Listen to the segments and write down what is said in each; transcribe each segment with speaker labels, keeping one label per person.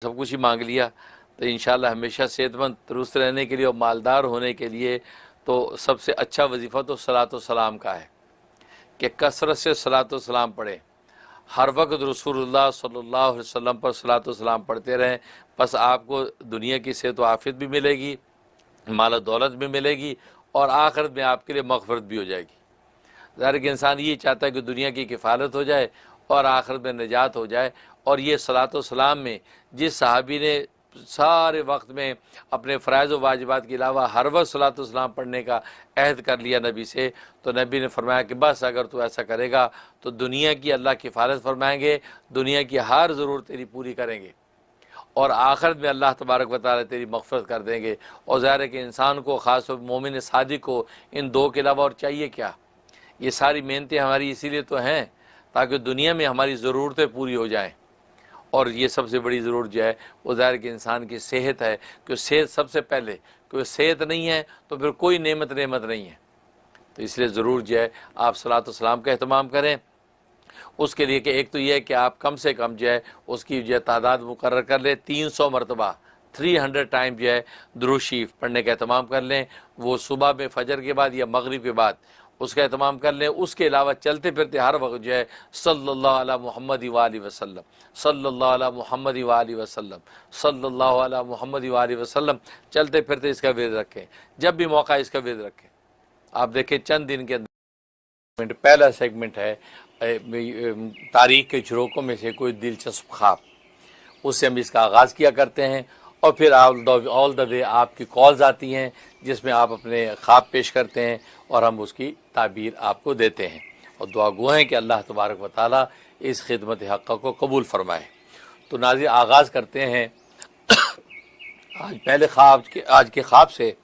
Speaker 1: सब कुछ ही मांग लिया। तो इंशाल्लाह हमेशा सेहतमंद तंदुरुस्त रहने के लिए और मालदार होने के लिए तो सबसे अच्छा वजीफ़ा तो सलात व सलाम का है कि कसरत से सलात व सलाम पढ़ें। हर वक्त रसूलुल्लाह सल्लल्लाहु अलैहि वसल्लम पर सलात व सलाम पढ़ते रहें। बस आपको दुनिया की सेहत व आफियत भी मिलेगी, माल दौलत भी मिलेगी और आखिरत में आपके लिए मग़फ़िरत भी हो जाएगी। ज़ाहिर कि इंसान ये चाहता है कि दुनिया की किफ़ालत हो जाए और आखिरत में निजात हो जाए। और ये सलात व सलाम में जिस सहाबी ने सारे वक्त में अपने फ़राइज़ व वाजिबात के अलावा हर वक्त सलात व सलाम पढ़ने का अहद कर लिया नबी से, तो नबी ने फरमाया कि बस अगर तू ऐसा करेगा तो दुनिया की अल्लाह किफ़ालत फरमाएंगे, दुनिया की हर ज़रूरत तेरी पूरी करेंगे और आखिरत में अल्लाह तबारक व तआला तेरी मग़फ़िरत कर देंगे। और ज़ाहिर है कि इंसान को, ख़ास तौर पर मोमिन सादिक़ को, इन दो के अलावा और चाहिए क्या। ये सारी मेहनतें हमारी इसीलिए तो हैं ताकि दुनिया में हमारी ज़रूरतें पूरी हो जाएं। और ये सबसे बड़ी ज़रूरत जो है वो ज़ाहिर कि इंसान की सेहत है, कि सेहत सबसे पहले, क्योंकि सेहत नहीं है तो फिर कोई नेमत नहीं है। तो इसलिए ज़रूर जो है आप सलात व सलाम का अहतमाम करें। उसके लिए कि एक तो यह है कि आप कम से कम जो है उसकी जो है तादाद मुकर्रर कर लें, 300 मरतबा 300 टाइम जो है दुरूद शरीफ पढ़ने का अहतमाम कर लें। वो सुबह में फ़जर के बाद या मगरिब के बाद उसका एहतमाम कर लें। उसके अलावा चलते फिरते हर वक्त जो है सल्लल्लाहु अला मुहम्मद व आलिहि वसल्लम, सल्लल्लाहु अला मुहम्मद व आलिहि वसल्लम, सल्लल्लाहु अला मुहम्मद व आलिहि वसल्लम चलते फिरते इसका विर्द रखें। जब भी मौका इसका विर्द रखें। आप देखें चंद दिन के अंदर पहला सेगमेंट है तारीख के झरोकों में से कोई दिलचस्प ख्वाब, उससे हम इसका आगाज़ किया करते हैं। और फिर ऑल द वे आपकी कॉल्स आती हैं जिसमें आप अपने ख्वाब पेश करते हैं और हम उसकी ताबीर आपको देते हैं और दुआ गो हैं कि अल्लाह तबारक व तआला इस खिदमत हक़ को कबूल फ़रमाए। तो नाज़रीन आगाज़ करते हैं आज पहले आज के ख्वाब से।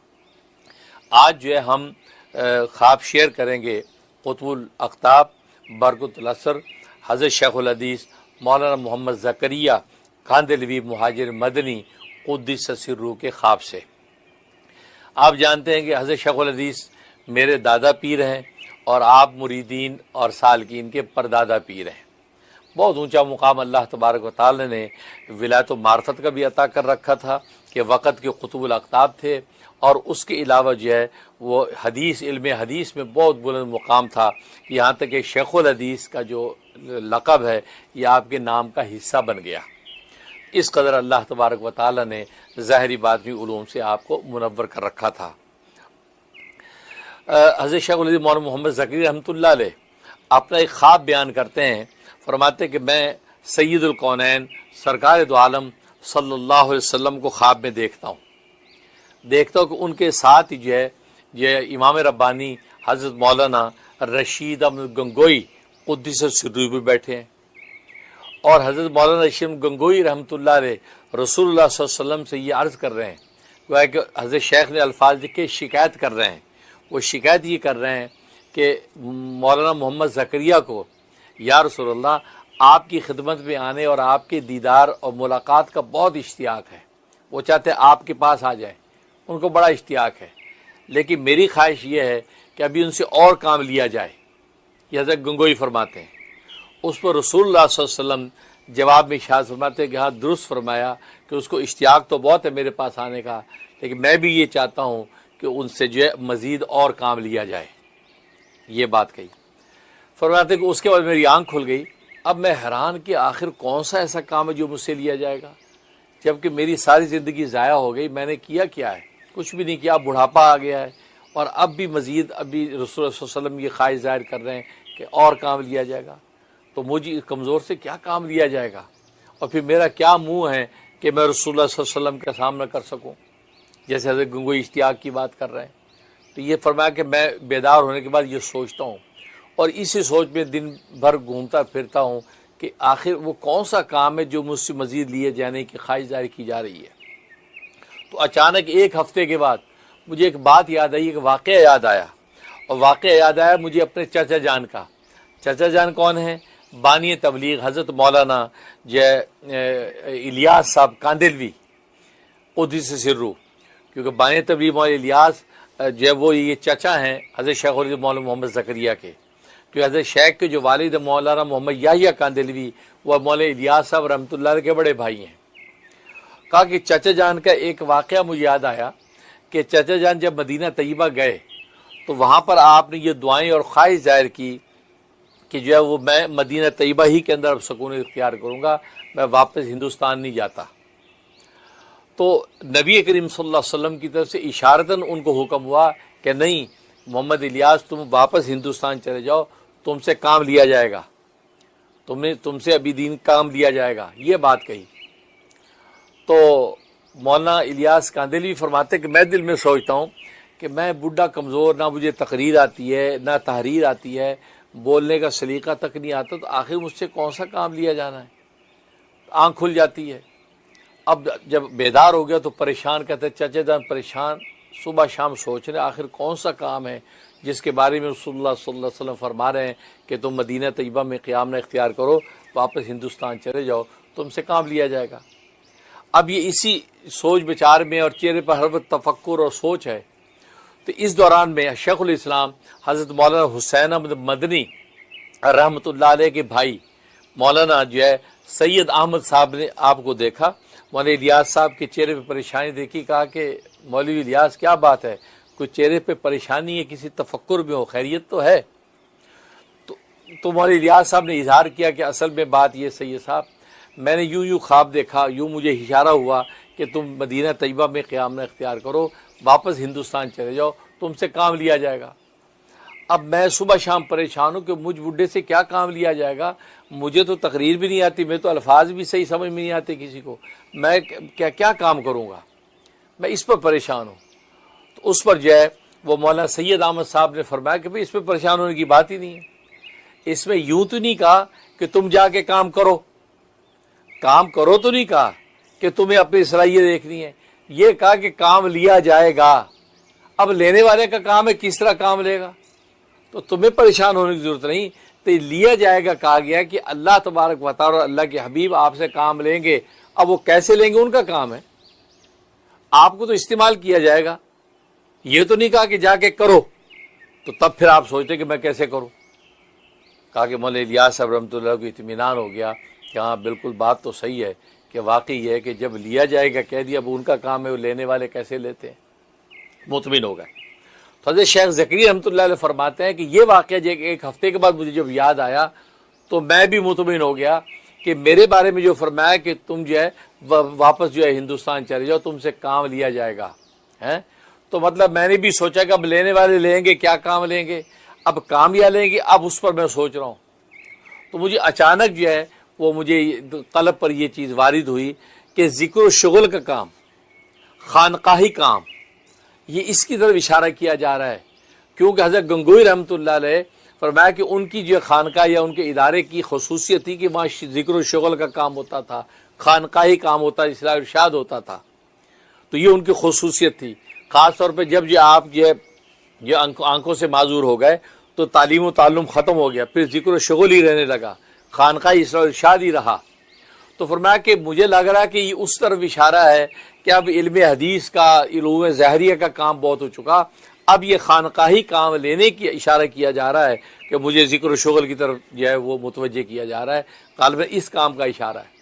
Speaker 1: आज जो है हम ख्वाब शेयर करेंगे कुतुबुल अक़ताब बरकतुल असर हज़रत शेखुल हदीस मौलाना मोहम्मद ज़करिया कांदलवी मुहाजिर मदनी क़ुद्दस सिर्रुहु के ख्वाब से। आप जानते हैं कि हज़रत शेखुल हदीस मेरे दादा पीर हैं और आप मुरीदीन और सालकीन के परदादा पीर हैं। बहुत ऊंचा मुकाम अल्लाह तबारक व तआला ने विलायत व मार्फत का भी अता कर रखा था कि वक़्त के कुतुबुल अक़ताब थे और उसके अलावा जो है वो हदीस, इल्म हदीस में बहुत बुलंद मुकाम था। यहाँ तक कि शेखुल हदीस का जो लक़ब है यह आपके नाम का हिस्सा बन गया। इस कदर अल्लाह तबारक व तआला ने ज़ाहिरी बातनी उलूम से आपको मुनव्वर कर रखा था। हज़रत शेखुल हदीस मौलाना मोहम्मद ज़करिया रहमतुल्लाह अलैह अपना एक ख्वाब बयान करते हैं। फरमाते कि मैं सय्यदुल कौनैन सरकार दो आलम सल्लल्लाहु अलैहि वसल्लम को ख्वाब में देखता हूँ कि उनके साथ ही जो है ये इमाम रब्बानी हज़रत मौलाना रशीद अहमद गंगोई क़ुद्दस सिर्रुहु भी बैठे हैं और हज़रत मौलाना रशीद गंगोई रहमतुल्लाह अलैह रसूलुल्लाह सल्लल्लाहु अलैहि वसल्लम से ये अर्ज़ कर रहे हैं कि हज़रत शेख ने अल्फाज लिखे, शिकायत कर रहे हैं। वो शिकायत ये कर रहे हैं कि मौलाना मोहम्मद ज़करिया को या रसूलल्लाह आपकी खिदमत में आने और आपके दीदार और मुलाकात का बहुत इश्तियाक है। वो चाहते आपके पास आ जाए, उनको बड़ा इश्तियाक है, लेकिन मेरी ख्वाहिश ये है कि अभी उनसे और काम लिया जाए। ये हज़रत गंगोई फरमाते हैं। उस पर रसूलुल्लाह सल्लल्लाहु अलैहि वसल्लम जवाब में इरशाद फरमाते हैं कि हाँ दुरुस्त फरमाया कि उसको इश्तियाक तो बहुत है मेरे पास आने का, लेकिन मैं भी ये चाहता हूँ कि उनसे जो है मज़ीद और काम लिया जाए। ये बात कही। फरमाते कि उसके बाद मेरी आँख खुल गई। अब मैं हैरान कि आखिर कौन सा ऐसा काम है जो मुझसे लिया जाएगा, जबकि मेरी सारी ज़िंदगी ज़ाया हो गई, मैंने किया क्या है, कुछ भी नहीं किया। बुढ़ापा आ गया है और अब भी मज़ीद अभी रसूल सल्लल्लाहु अलैहि वसल्लम ये ख्वाहिश ज़ाहिर कर रहे हैं कि और काम लिया जाएगा, तो मुझे कमज़ोर से क्या काम लिया जाएगा और फिर मेरा क्या मुँह है कि मैं रसूलुल्लाह सल्लल्लाहु अलैहि वसल्लम का सामना कर सकूँ, जैसे हज़रत गंगोई इश्तियाक की बात कर रहे हैं। तो ये फरमाया कि मैं बेदार होने के बाद ये सोचता हूँ और इसी सोच में दिन भर घूमता फिरता हूँ कि आखिर वो कौन सा काम है जो मुझसे मज़ीद लिए जाने की ख्वाहिश जारी की जा रही है। तो अचानक एक हफ़्ते के बाद मुझे एक बात याद आई, एक वाक़या याद आया और वाक़या याद आया मुझे अपने चाचा जान का। चाचा जान कौन है? बानी तबलीग हज़रत मौलाना इलियास साहब कांदलवी क़ुद्दस सिर्रुहु, क्योंकि बानी तबलीग मौलाना इलियास जो वो ये चाचा हैं हज़रत शेखुल हदीस मौलाना मोहम्मद ज़करिया के, क्योंकि हज़रत शेख के जो वालिद मौलाना मोहम्मद याहिया कांदलवी वह मौलाना इलियास साहब रहमतुल्लाह अलैह के बड़े भाई हैं। कहा कि चाचा जान का एक वाक़या मुझे याद आया कि चाचा जान जब मदीना तैयबा गए तो वहाँ पर आपने ये दुआएं और ख्वाहिश जाहिर की कि जो है वो मैं मदीना तैयबा ही के अंदर अब सुकून इख्तियार करूँगा, मैं वापस हिंदुस्तान नहीं जाता। तो नबी करीम सल्लल्लाहु अलैहि वसल्लम की तरफ से इशारतन उनको हुक्म हुआ कि नहीं मोहम्मद इलियास, तुम वापस हिंदुस्तान चले जाओ, तुमसे काम लिया जाएगा, तुमसे अभी दीन काम लिया जाएगा, ये बात कही। तो मौलाना इलियास कांदेलवी फरमाते कि मैं दिल में सोचता हूँ कि मैं बूढ़ा कमज़ोर, ना मुझे तकरीर आती है ना तहरीर आती है, बोलने का सलीका तक नहीं आता, तो आखिर मुझसे कौन सा काम लिया जाना है। आँख खुल जाती है। अब जब बेदार हो गया तो परेशान, कहते चाचा जान परेशान, सुबह शाम सोच रहे आखिर कौन सा काम है जिसके बारे में रसूलुल्लाह सल्लल्लाहु अलैहि वसल्लम फरमा रहे हैं कि तुम मदीना तैयबा में क़याम न इख्तियार करो, वापस हिंदुस्तान चले जाओ, तुमसे काम लिया जाएगा। अब ये इसी सोच विचार में और चेहरे पर हर वक्त तफक्कुर और सोच है। तो इस दौरान में शेखुल इस्लाम हज़रत मौलाना हुसैन अहमद मदनी रहमतुल्लाह अलैह के भाई मौलाना जो है सैयद अहमद साहब ने आपको देखा। मौलाना इलियास साहब के चेहरे पे परेशानी देखी, कहा कि मौलवी इलियास क्या बात है, कोई चेहरे पे परेशानी है, किसी तफक्कुर में हो, खैरियत तो है। तो मौलवी इलियास साहब ने इजहार किया कि असल में बात ये सैयद साहब, मैंने यूं ख्वाब देखा, यूं मुझे इशारा हुआ कि तुम मदीना तैयबा में क़याम इख्तियार करो, वापस हिंदुस्तान चले जाओ, तुमसे काम लिया जाएगा। अब मैं सुबह शाम परेशान हूँ कि मुझ बुढ़े से क्या काम लिया जाएगा, मुझे तो तकरीर भी नहीं आती, मैं तो अल्फाज भी सही समझ में नहीं आते किसी को, मैं क्या क्या काम करूँगा, मैं इस पर परेशान हूँ। तो उस पर जो है वो मौलाना सैयद अहमद साहब ने फरमाया कि भाई इस पर परेशान होने की बात ही नहीं है, इसमें यूँ तो नहीं कहा कि तुम जाके काम करो, काम करो तो नहीं कहा कि तुम्हें अपनी सलाहियत देखनी है, ये कहा कि काम लिया जाएगा। अब लेने वाले का काम है, किस तरह काम लेगा, तो तुम्हें परेशान होने की जरूरत नहीं, तो लिया जाएगा कहा गया कि अल्लाह तबारक व तआला और अल्लाह के हबीब आपसे काम लेंगे। अब वो कैसे लेंगे उनका काम है, आपको तो इस्तेमाल किया जाएगा, ये तो नहीं कहा कि जाके करो। तो तब फिर आप सोचते कि मैं कैसे करूं। कहा कि मौलाना इलियास साहब रहमतुल्लाह को इत्मीनान हो गया कि हाँ बिल्कुल बात तो सही है कि वाकई है कि जब लिया जाएगा कह दिया, अब उनका काम है, वो लेने वाले कैसे लेते हैं, मुतमिन हो गए। तो हज़रत शेख ज़करिया रहमतुल्लाह अलैह फरमाते हैं कि ये वाक़या एक हफ्ते के बाद मुझे जब याद आया तो मैं भी मुतमिन हो गया कि मेरे बारे में जो फरमाया कि तुम जो है वापस जो है हिंदुस्तान चले जाओ, तुमसे काम लिया जाएगा है। तो मतलब मैंने भी सोचा कि अब लेने वाले लेंगे, क्या काम लेंगे, अब काम या लेंगे, अब उस पर मैं सोच रहा हूँ। तो मुझे अचानक जो है वो मुझे कल्ब पर ये चीज़ वारिद हुई कि ज़िक्र शुगल का काम, खानकाही काम, ये इसकी तरफ इशारा किया जा रहा है। क्योंकि हज़रत गंगोई रहमतुल्लाह अलैह फरमाया कि उनकी जो खानका या उनके इदारे की खसूसियत थी कि वहाँ ज़िक्र शुगल का काम होता था, खानकाही काम होता, इस्लाह इरशाद होता था। तो ये उनकी खसूसियत थी। ख़ास तौर पर जब आप ये आंखों से माजूर हो गए तो तालीम व ताल्लुम ख़त्म हो गया, फिर ज़िक्र शुगल ही रहने लगा, खानकाही इस्लाह इरशाद ही रहा। तो फरमाया कि मुझे लग रहा है कि ये उस तरफ इशारा है कि अब इल्म हदीस का, इल्म ज़ाहरिया का काम बहुत हो चुका, अब ये खानकाही काम लेने की इशारा किया जा रहा है कि मुझे ज़िक्र शुगल की तरफ जो है वो मुतवज्जे किया जा रहा है, ग़ालिबन इस काम का इशारा है।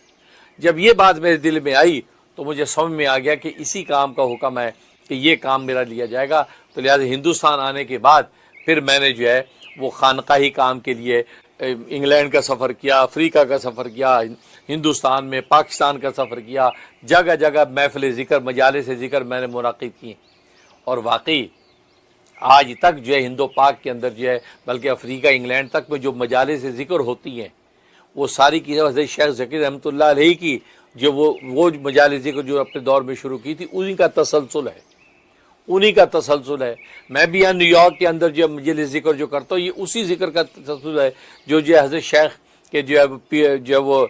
Speaker 1: जब ये बात मेरे दिल में आई तो मुझे समझ में आ गया कि इसी काम का हुक्म है कि ये काम मेरा लिया जाएगा। तो लिहाजा हिंदुस्तान आने के बाद फिर मैंने जो है वो खानकाही काम के लिए इंग्लैंड का सफ़र किया, अफ्रीका का सफ़र किया, हिंदुस्तान में पाकिस्तान का सफ़र किया, जगह जगह महफ़िल ज़िक्र, मजालिस ज़िक्र मैंने मुनाक़िद की। और वाकई आज तक जो है हिंदो पाक के अंदर जो है, बल्कि अफ्रीका इंग्लैंड तक में जो मजालिस ज़िक्र होती हैं वो सारी की हज़रत शेख ज़कीर रहमतुल्लाह अलैह की जो वो मजालिस ज़िक्र जो अपने दौर में शुरू की थी, उन्हीं का तसलसल है, उन्हीं का तसलसल है। मैं भी यहाँ न्यूयॉर्क के अंदर जो मजलिस ज़िक्र जो करता हूँ, ये उसी ज़िक्र का तसलसल है जो हज़रत शेख के जो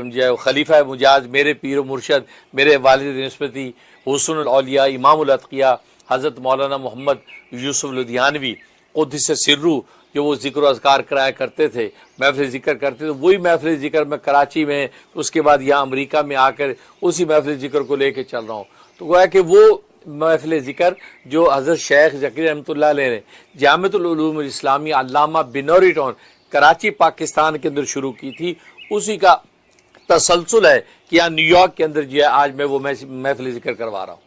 Speaker 1: है खलीफा मुजाज, मेरे पीर मुर्शद, मेरे वालिद निस्बती हुस्नुल औलिया इमामुल अतकिया हज़रत मौलाना मोहम्मद यूसुफ लुधियानवी क़ुद्दस सिर्रू, जो वो ज़िक्र अज़कार कराया करते थे, महफ़िल ज़िक्र करते थे। वही महफ़िल ज़िक्र मैं कराची में, उसके बाद यहाँ अमेरिका में आकर उसी महफ़िल ज़िक्र को लेकर चल रहा हूँ। तो गोया कि वो महफ़िल ज़िक्र जो हज़रत शेख ज़कीर रहमतुल्लाह अलैह ने जामिअतुल उलूम इस्लामिया अल्लामा बिनौरी टाउन कराची पाकिस्तान के अंदर शुरू की थी, उसी का तसलसल है कि यहाँ न्यूयॉर्क के अंदर जो है आज मैं वो महफिल जिक्र करवा रहा हूँ।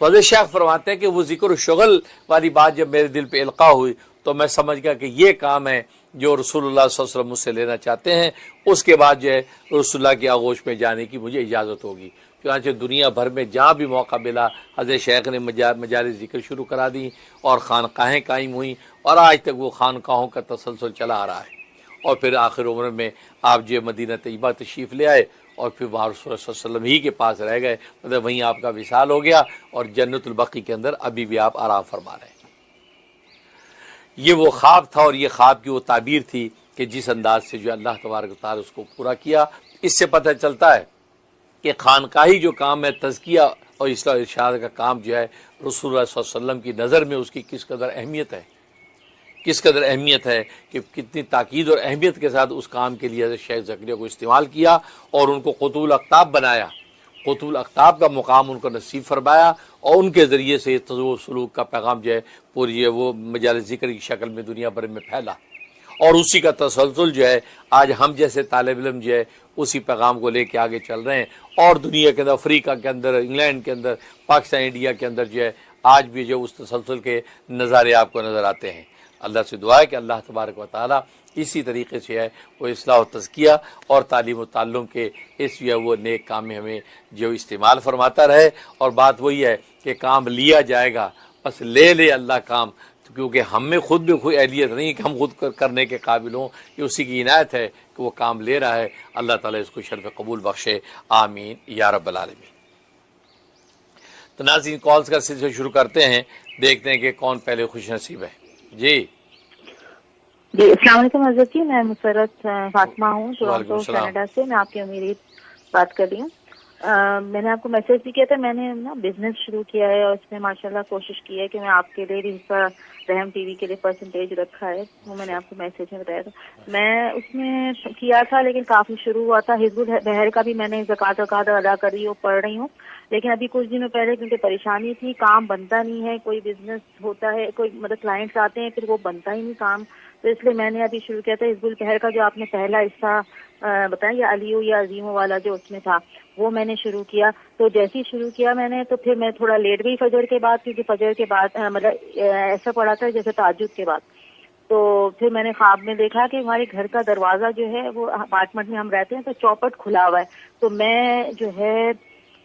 Speaker 1: तो हज़रत शेख फरमाते हैं कि वो जिक्र शुगल वाली बात जब मेरे दिल पे इल्का हुई तो मैं समझ गया कि ये काम है जो रसूलुल्लाह सल्लल्लाहु अलैहि वसल्लम मुझसे लेना चाहते हैं। उसके बाद जो है रसूलुल्लाह की आगोश में जाने की मुझे इजाज़त होगी। चुनांचे दुनिया भर में जहाँ भी मौका मिला हज़रत शेख ने मजालिस ज़िक्र शुरू करा दी और खानकाहें कायम हुई और आज तक वो खानकाहों का तसलसल चला आ रहा है। और फिर आखिर उम्र में आप जो मदीना तैयबा तशरीफ़ ले आए और फिर वहाँ रसूल सल्लल्लाहु अलैहि वसल्लम ही के पास रह गए, मतलब वहीं आपका विसाल हो गया और जन्नतुल बकी के अंदर अभी भी आप आराम फरमा रहे हैं। ये वो ख्वाब था और ये ख्वाब की वो ताबीर थी कि जिस अंदाज से जो अल्लाह तबारक व तआला उसको पूरा किया। इससे पता चलता है कि खानकाही जो काम है तज़किया और इस्लाह इरशाद का काम जो है रसूलुल्लाह सल्लल्लाहु अलैहि वसल्लम की नज़र में उसकी किस कदर अहमियत है, किस कदर अहमियत है कि कितनी ताकीद और अहमियत के साथ उस काम के लिए हज़रत शेख ज़करिया को इस्तेमाल किया और उनको क़ुतुबुल अक़ताब बनाया, क़ुतुबुल अक़ताब का मुकाम उनको नसीब फरमाया और उनके ज़रिए से तज़व्वुर सलूक का पैगाम जो है पूरी वो मजालिस ज़िक्र की शक्ल में दुनिया भर में फैला और उसी का तसलसल जो है आज हम जैसे तालिब इल्म जो है उसी पैगाम को लेके आगे चल रहे हैं और दुनिया के अंदर, अफ्रीका के अंदर, इंग्लैंड के अंदर, पाकिस्तान, इंडिया के अंदर जो है आज भी जो उस तसलसल के नज़ारे आपको नज़र आते हैं। अल्लाह से दुआ है कि अल्लाह तबारक व तआला इसी तरीके से है वो इस्लाह तज़किया और तालीम व ताल्लुम के इस जो है वो नेक काम में हमें जो इस्तेमाल फरमाता रहे। और बात वही है कि काम लिया जाएगा, बस ले अल्लाह काम, क्योंकि हम में खुद भी कोई अहलियत नहीं कि हम खुद करने के काबिल हों। ये उसी की इनायत है कि वो काम ले रहा है। अल्लाह ताला इसको शर्फ कबूल बख्शे, आमीन या रब्बल आलमीन। तो नाज़रीन कॉल्स का सिलसिला शुरू करते हैं, देखते हैं कि कौन पहले खुश नसीब है। जी
Speaker 2: अस्सलाम वालेकुम हज़रत जी, मैं मुसर्रत फातिमा हूँ टोरंटो कनाडा से। मैं आपकी उम्मीद बात कर रही हूँ। मैंने आपको मैसेज भी किया था। मैंने ना बिजनेस शुरू किया है और इसमें माशाल्लाह कोशिश की है कि मैं आपके लिए भी हिस्सा रहम टीवी के लिए परसेंटेज रखा है, वो मैंने आपको मैसेज में बताया था। मैं उसमें किया था लेकिन काफी शुरू हुआ था। हिज़्बुल बहर का भी मैंने ज़कात अदा कर रही हूँ, पढ़ रही हूँ, लेकिन अभी कुछ दिनों पहले क्योंकि परेशानी थी, काम बनता नहीं है, कोई बिजनेस होता है, कोई मतलब क्लाइंट्स आते हैं फिर वो बनता ही नहीं काम, तो इसलिए मैंने अभी शुरू किया था हिज़्बुल बहर का। जो आपने पहला हिस्सा बताया या अलियो या अजीमो वाला जो उसमें था वो मैंने शुरू किया। तो जैसे ही शुरू किया मैंने तो फिर मैं थोड़ा लेट गई फजर के बाद, क्योंकि फजर के बाद मतलब ऐसा पड़ा था जैसे ताज्जुद के बाद। तो फिर मैंने ख्वाब में देखा कि हमारे घर का दरवाजा जो है वो अपार्टमेंट में हम रहते हैं तो चौपट खुला हुआ है, तो मैं जो है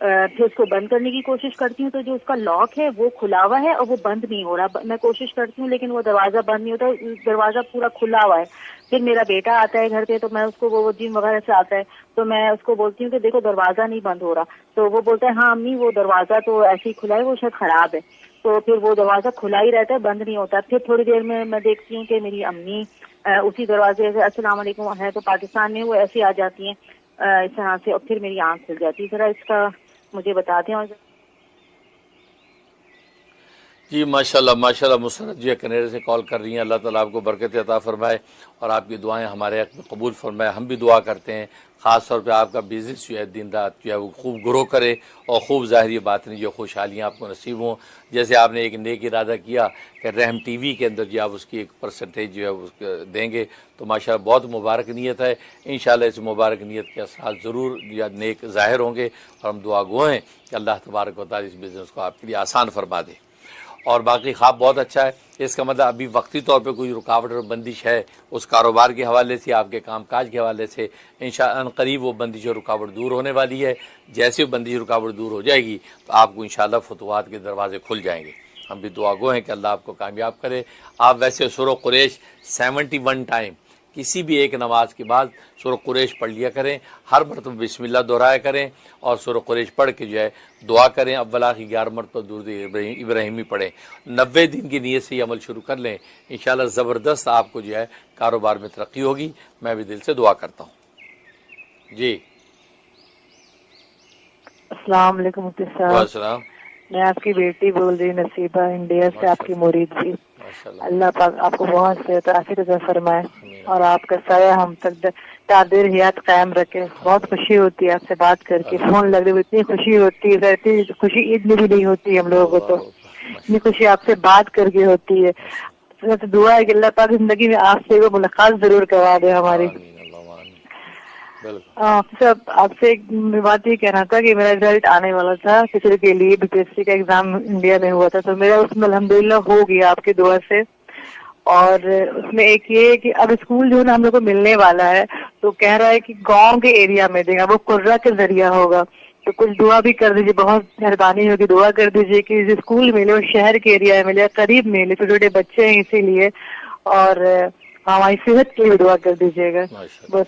Speaker 2: फिर उसको बंद करने की कोशिश करती हूँ, तो जो उसका लॉक है वो खुला हुआ है और वो बंद नहीं हो रहा। मैं कोशिश करती हूँ लेकिन वो दरवाजा बंद नहीं होता, दरवाजा पूरा खुला हुआ है। फिर मेरा बेटा आता है घर पे तो मैं उसको, वो जिम वगैरह से आता है तो मैं उसको बोलती हूँ कि देखो दरवाजा नहीं बंद हो रहा, तो वो बोलता है हाँ अम्मी वो दरवाजा तो ऐसे ही खुला है, वो शायद खराब है। तो फिर वो दरवाजा खुला ही रहता है, बंद नहीं होता। फिर थोड़ी देर में मैं देखती हूँ कि मेरी अम्मी उसी दरवाजे से अस्सलाम वालेकुम है तो पाकिस्तान में वो ऐसे आ जाती हैं इस तरह से, और फिर मेरी आंख खुल जाती है। जरा इसका मुझे बताते हैं।
Speaker 1: जी माशाल्लाह माशाल्लाह, मुसर्रत जी कनाडा से कॉल कर रही हैं। अल्लाह ताला आपको बरकत अता फरमाए और आपकी दुआएं हमारे हक़ में कबूल फरमाए। हम भी दुआ करते हैं ख़ास तौर पे आपका बिज़नेस जो है दिन रात जो है वो खूब ग्रो करे और खूब ज़ाहिरी बातनी जो खुशहालियाँ आपको नसीब हों। जैसे आपने एक नेक इरादा किया कि रहम टीवी के अंदर जो आप उसकी एक परसेंटेज जो है उसको देंगे, तो माशाल्लाह बहुत मुबारक नीयत है। इंशाल्लाह इस मुबारक नीयत के असरात ज़रूर या नेक ज़ाहिर होंगे और हम दुआ गो हैं कि अल्लाह तबारक व तआला इस बिज़नेस को आपके लिए आसान फरमा दे। और बाकी ख्वाब बहुत अच्छा है, इसका मतलब अभी वक्ती तौर पे कोई रुकावट और बंदिश है उस कारोबार के हवाले से, आपके कामकाज के हवाले से, इंशाअल्लाह करीब वो बंदिश और रुकावट दूर होने वाली है। जैसे वो बंदिश रुकावट दूर हो जाएगी तो आपको इंशाअल्लाह फतवात के दरवाजे खुल जाएंगे। हम भी दुआ गो हैं कि अल्लाह आपको कामयाब करे। आप वैसे सूरह कुरैश 71 टाइम किसी भी एक नमाज के बाद सूरह कुरैश पढ़ लिया करें, हर मरतबा बिस्मिल्लाह दोहराया करें और सूरह कुरैश पढ़ के जो है दुआ करें। अव्वल आखिर 11 मरतबा दुरूद इब्राहिमी पढ़ें। 90 दिन की नीयत से ये अमल शुरू कर लें, इंशाअल्लाह ज़बरदस्त आपको जो है कारोबार में तरक्की होगी। मैं भी दिल से दुआ करता हूँ। जी
Speaker 2: अस्सलाम वालेकुम मुफ्ती साहब, मैं आपकी बेटी बोल रही नसीबा, इंडिया से, आपकी मुरीद भी। अल्लाह पाक आपको बहुत सेहत आफियत अता फरमाए और आपका साया हम तक तादीर हयात कायम रखे। बहुत खुशी होती है आपसे बात करके, फोन लग रही इतनी खुशी होती है, इतनी खुशी ईद में भी नहीं होती हम लोगों को, तो इतनी खुशी आपसे बात करके होती है। तो दुआ है कि अल्लाह पाक जिंदगी में आपसे वो मुलाकात जरूर करवा दे हमारी।
Speaker 1: बिल्कुल।
Speaker 3: सर आपसे एक बात ये कहना था कि मेरा रिजल्ट आने वाला था किसी के लिए, बीपीएससी का एग्जाम इंडिया में हुआ था, तो मेरा उसमें अल्हम्दुलिल्लाह हो गया आपकी दुआ से। और उसमें एक ये है कि अब स्कूल जो है ना हम लोग को मिलने वाला है, तो कह रहा है कि गांव के एरिया में देगा, वो कुर्रा के जरिया होगा। तो कुछ दुआ भी कर दीजिए, बहुत मेहरबानी होगी, दुआ कर दीजिए कि जो स्कूल मिले वो शहर के एरिया में मिले, करीब मिले, छोटे छोटे बच्चे हैं इसीलिए। और हमारी सेहत के लिए दुआ कर दीजिएगा बस।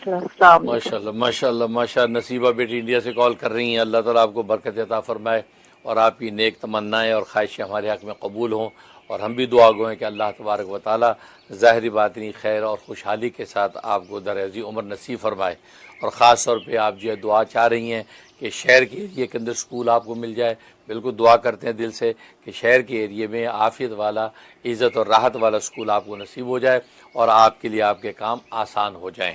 Speaker 1: माशाल्लाह माशाल्लाह माशाल्लाह। नसीबा बेटी इंडिया से कॉल कर रही हैं। अल्लाह ताला आपको बरकत अता फरमाए और आपकी नेक तमन्नाएं और ख्वाहिशें हमारे हक़ में कबूल हों। और हम भी दुआ गो हैं कि अल्लाह तबारक व तआला ज़ाहिरी बातिनी खैर और खुशहाली के साथ आपको दराज़ी उम्र नसीब फरमाए। और ख़ास तौर पे आप जो है दुआ चाह रही हैं कि शहर के एरिए के अंदर स्कूल आपको मिल जाए। बिल्कुल दुआ करते हैं दिल से कि शहर के एरिए में आफ़ियत वाला, इज़्ज़त और राहत वाला स्कूल आपको नसीब हो जाए और आपके लिए आपके काम आसान हो जाएँ।